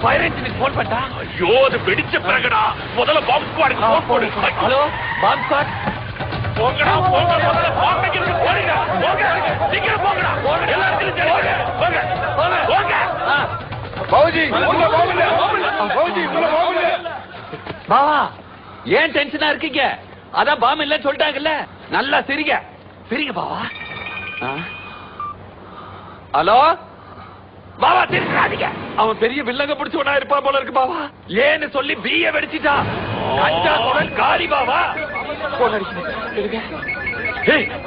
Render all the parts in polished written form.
Fire இன்ஜினுக்கு phone பண்ணா. ஐயோ அது வெடிச்ச பிறகுடா முதல்ல பாம்பு ஸ்குவாடுக்கு போன் போடு. ஹலோ பாம்பு ஸ்குவாட். போங்கடா போங்க முதல்ல பாம்புக்கு போடுங்க. போங்க சீக்கிரம் போங்கடா. எல்லாரும் தேடுங்க. போங்க போங்க போங்க. பாவுஜி உள்ள போங்க. பாவுஜி உள்ள போங்க. பாவா ஏன் டென்ஷனா இருக்கீங்க? அதான் பாம்பு இல்லன்னு சொல்லிட்டாங்கல்ல. நல்லா சிரிங்க சிரிங்க பாவா. ஹலோ பாவா திருக்காதீங்க. அவன் பெரிய வில்லங்க பிடிச்சவனா இருப்பான் போல இருக்கு பாவா. ஏன்னு சொல்லி பீய வெடிச்சிட்டா. கஞ்சா குடல் காலி பாவா.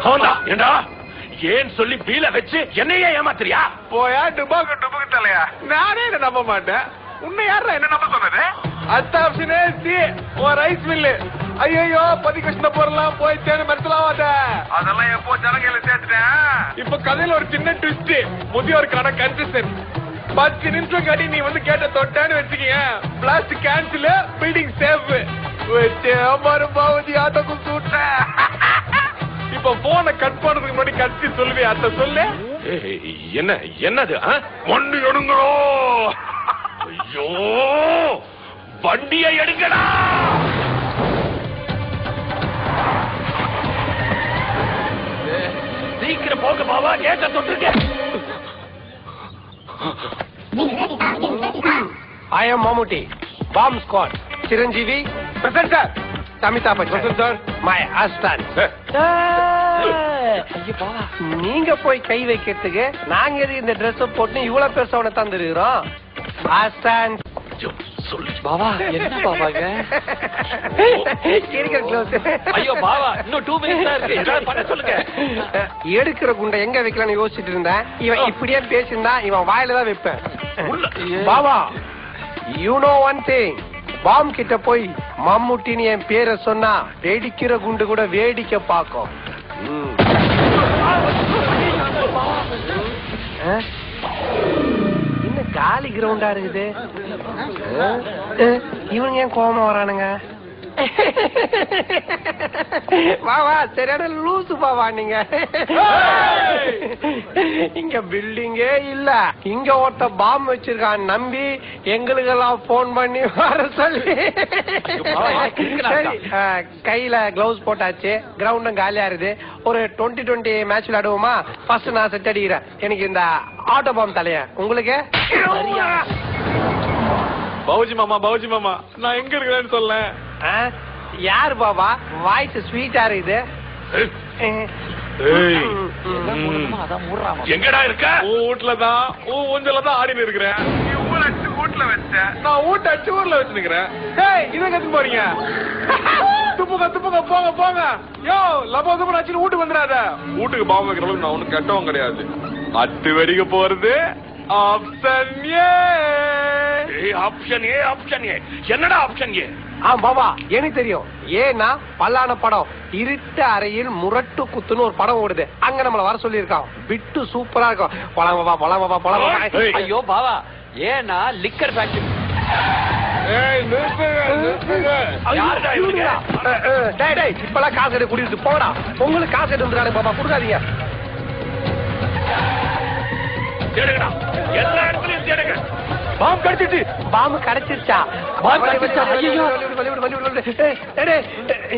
அவன்டா ஏண்டா ஏன் சொல்லி பீல வச்சு என்னையே ஏமாத்துறியா? போயா டுபாக்கு டுபுக்கு தலையா. நானே என்ன நம்ப மாட்டேன். உன்னை யாரா என்ன நம்ப சொன்னது? அத்த ஆப்ஷனே சி ஒரு ரைஸ் மில்லு. ஐயோ பதிகிருஷ்ண பொருளாம் போய் தேடி மறுத்தலாம். அதெல்லாம் எப்போ ஜனங்களை சேர்த்துட்டேன். இப்ப கதையில ஒரு சின்ன ட்விஸ்ட். முதியோருக்கான கன்செஷன் 10 நிமிஷம் கட்டி நீ வந்து கேட்ட தொட்டான்னு வச்சுக்கீங்க. Blast cancel building safe. பாவுஜி ஆட்டோக்கு சூட்ட. இப்ப போனை கட் பண்ணதுக்கு முன்னாடி கட்டி சொல்லுவே அத்த சொல்லு. என்ன என்னது வண்டி எடுங்களோ. ஐயோ வண்டியை எடுங்கடா. சீக்கிரம் போக பாவா. கேட்ட தொட்டுருக்க. I am Mammootty, Bomb Squad, Chiranjeevi, present sir, Amitabh Bachchan, present sir, my assistant. நீங்க போய் கை வைக்கிறதுக்கு நாங்க எதுக்கு இந்த ட்ரெஸ் போட்டு இவ்வளவு பெருசவனை தந்துருக்கிறோம். assistant சொல்லு பாவா. என்ன பாவாங்க ஐயோ பாவா இன்னும் 2 minutes தான் இருக்கு. ஏதாவது பண்ண சொல்லுங்க. எடுக்கிற குண்டை எங்க வைக்கலாம்னு யோசிச்சுட்டு இருந்தேன். இவன் இப்படியே பேசியிருந்தா இவன் வாயில தான் வைப்பேன். பாவா you know one thing. Bomb கிட்ட போய் மம்முட்டின்னு என் பேரை சொன்னா வெடிக்கிற குண்டு கூட வேடிக்கை பார்க்கும். இன்னும் காலி கிரவுண்டா இருக்குது. இவங்க ஏன் கோபமா வரானுங்க? வாவா சரியான லூசு பாவா நீங்க. இங்க பில்டிங்கே இல்ல. இங்க ஒருத்த பாம்பு வச்சிருக்கான் நம்பி எங்களுக்கெல்லாம் போன் பண்ணி வர சொல்லி. சரி கையில கிளவுஸ் போட்டாச்சு. கிரவுண்டும் காலியா இருக்குது. ஒரு 20-20 மேட்ச் விளையாடுவோமா? ஃபர்ஸ்ட் நான் செட் அடிக்கிறேன். எனக்கு இந்த ஆட்டோ பாம்பு தலைய உங்களுக்கு. பாவுஜி மாமா நான் எங்க இருக்கிறேன்னு சொல்ல. யாரு பாபா வாய்ஸ் ஸ்வீட்டா இருக்குது. எங்கடா இருக்க? வீட்டுலதான் ஊஞ்சலதான் ஆடினு இருக்கிறேன். வீட்டுல வச்சேன். நான் வீட்டை அடிச்சு ஊர்ல வச்சுக்கிறேன். இதை கத்து போறீங்க. துப்புங்க போங்க போங்க. யோ லபோ துப்பு ஆச்சு வீட்டுக்கு வந்துடாத. வீட்டுக்கு பாவம் வைக்கிற அளவுக்கு நான் ஒண்ணு கெட்டவும் கிடையாது. அட்டு வெடிக்க போறது option A. Option A option A என்னடா ஆப்ஷன் ஏ? பாபா எனக்கு தெரியும். ஏன்னா பல்லான படம் இருட்ட அறையில் முரட்டு குத்துன்னு ஒரு படம் ஓடுது. அங்க நம்மள வர சொல்லி இருக்கான். பிட்டு சூப்பரா இருக்கும். பழம். ஐயோ பாவா ஏன்னா லிக்கர் ஃபேக்டரி. இப்பெல்லாம் காசு எடுத்து குடிட்டு போடா. உங்களுக்கு காசு எடுத்து வந்துடாது பாபா. கொடுக்காதீங்க. எல்லா இடத்துலயும் தேடுங்க. பாம்பு கிடைச்சிருச்சு. பாம்பு கிடைச்சிருச்சா?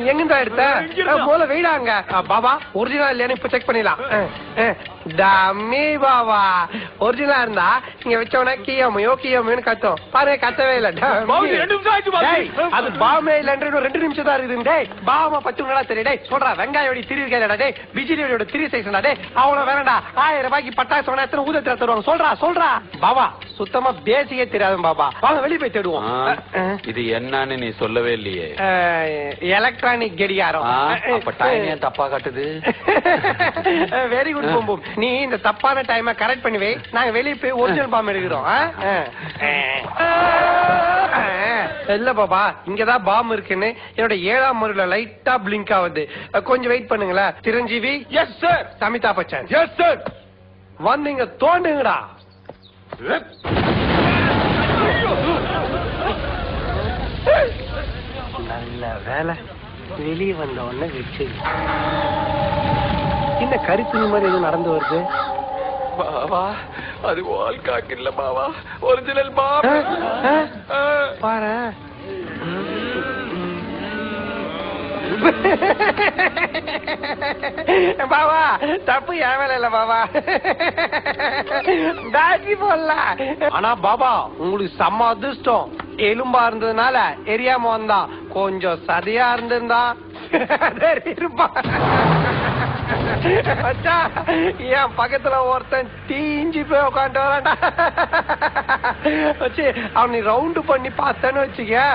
எங்கிருந்தா எடுத்த? போல வெயிடாங்க பாபா. ஒரிஜினல் இல்லையானு இப்ப செக் பண்ணிடலாம். டம்மி பாபா. ஒரிஜினலா இருந்தா இங்க வச்சவன கியமையோன்னு கத்தோம். பாரு கத்தவே இல்ல. அது பாமே இல்லன்ற 2 நிமிஷம் தான் இருக்குது. டேய் பாமா 10 நிமிஷம் தெரியும். டேய் சொல்றா வெங்காயோட திரி இருக்கா? டேய் பிஜிலியோட திரி சைஸ்டா? டேய் அவள வேணடா. 1000 ரூபாய்க்கு பட்டாசு சொன்னா எத்தனை ஊதத்துல தருவாங்க? சொல்றா பாபா. சுத்தமா பேசிக்கே தெரியாது பாபா. வாங்க வெளியே போய் தேடுவோம். இது என்னன்னு நீ சொல்லவே இல்லையே. எலக்ட்ரானிக் கடிகாரம். அப்ப டைம் ஏன் தப்பா காட்டுது? வெரி குட் பாம்பு. நீ இந்த தப்பான டைமை கரெக்ட் பண்ணி வை. நாங்க வெளியே போய் ஒரிஜினல் பாம்பு எடுக்கிறோம். இல்ல பாபா இங்கதான் பாம்பு இருக்குன்னு என்னோட 7ஆம் முறையில லைட்டா பிளிங்க் ஆகுது. கொஞ்சம் வெயிட் பண்ணுங்களேன். Chiranjeevi. Yes sir. Amitabh Bachchan. Yes sir. வந்தீங்க தோண்டுங்கடா. நல்ல வேலை வெளியே வந்த உடனே வச்சு. என்ன கருத்து மாதிரி எதுவும் நடந்து வருது பாவா? அது வால் காக்கு இல்ல பாவா. ஒரிஜினல் பாம்பு. பாபா தப்பு என் மேல இல்ல பாபா. பேட்டரி போடல. ஆனா பாபா உங்களுக்கு செம்ம அதிர்ஷ்டம். எலும்பா இருந்ததுனால எரியாம வந்தா, கொஞ்சம் சதையா இருந்திருந்தா இருப்பா. என் பக்கத்துல ஒருத்தன் தீஞ்சி போய் உட்காந்து வரான்டா. வச்சு அவனை ரவுண்டு பண்ணி பார்த்தேன்னு வச்சுக்க,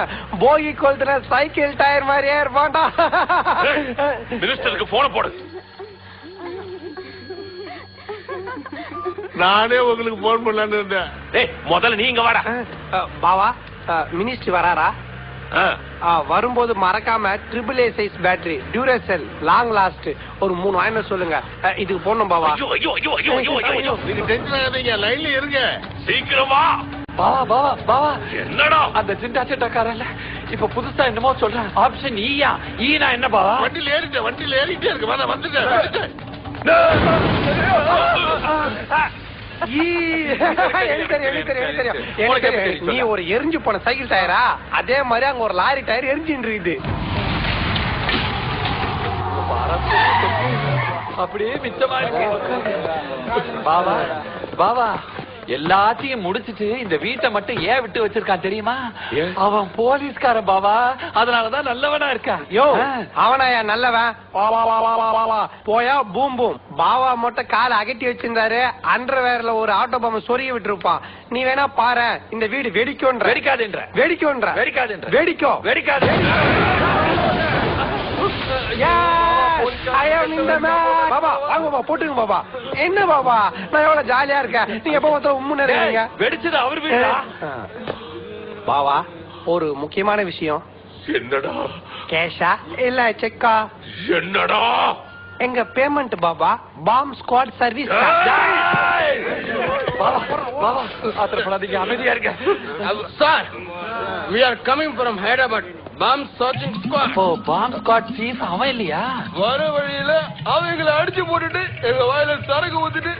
போகி கொளுத்துல சைக்கிள் டயர் மாதிரியே இருப்பான்டா. மினிஸ்டருக்கு போன போடு. நானே உங்களுக்கு போன் பண்ணலான்னு இருந்தேன். ஏய் முதல்ல நீங்க வாடா. பாவா மினிஸ்டர் வராரா? வரும்போது மறக்காம AAA size battery, Duracell, long last ஒரு 3 வாங்கின சொல்லுங்க. இதுக்கு போடணும் பாவா. ஐயோ ஐயோ ஐயோ ஐயோ ஐயோ ஐயோ. நீங்க டென்ஷன் ஆகாதீங்க, லைன்ல இருங்க. சீக்கிரம் வா. பாவா பாவா பாவா, என்னடா அந்த சிண்டா சிண்டாக்காரல்ல இப்ப புதுசா என்னமோ சொல்றேன். ஆப்ஷன் ஈயா. ஈனா என்ன பாவா? வண்டியில ஏறிட்டே இருக்கு. வந்துட்டேன். நீ ஒரு எரிஞ்சு போன சைக்கிள் டயரா, அதே மாதிரி அங்க ஒரு லாரி டயர் எரிஞ்சுட்டு இருக்குது. அப்படியே மிச்சமா இருக்கு. பாவா பாவா, எல்லாத்தையும் முடிச்சிட்டு இந்த வீட்டை மட்டும் ஏன் விட்டு வச்சிருக்கான் தெரியுமா? அவன் போலீஸ்காரன் பாவா, அதனாலதான் நல்லவனா இருக்கான். யோ அவனாயா நல்லவன்? போயா பூம் பூம். பாவா மட்டும் காலை அகட்டி வச்சிருந்தாரு, அண்டர்வேர்ல ஒரு ஆட்டோ பாம்பு சொருகி விட்டு இருப்பான். நீ வேணா பாரு, இந்த வீடு வெடிக்கும்ன்ற. வெடிக்காதுன்ற. வெடிக்கும்ன்ற. வெடிக்காதுன்ற. வெடிக்கும். வெடிக்காது. பாபா வாங்க பாபா, போட்டுங்க பாபா. என்ன பாபா நான் எவ்வளவு ஜாலியா இருக்கேன், நீங்க எப்ப மொத்தம் உம்முன்னு இருக்கீங்க. வெடிச்சது அவர் வீடா? பாவா ஒரு முக்கியமான விஷயம். என்னடா? கேஷா இல்ல செக்கா? என்னடா? எங்க பேமெண்ட் பாபா பாம் ஸ்குவாட் சர்வீஸ். பாவா பாவா ஆத்திரப்படாதீங்க, அமைதியா இருக்க. Sir, we are coming from Hyderabad. Bomb searching squad. Oh bomb squad chief அவன் இல்லையா? வர வழியில அவங்களை அடிச்சு போட்டுட்டு எங்க வாயில சரக்கு ஊத்திட்டு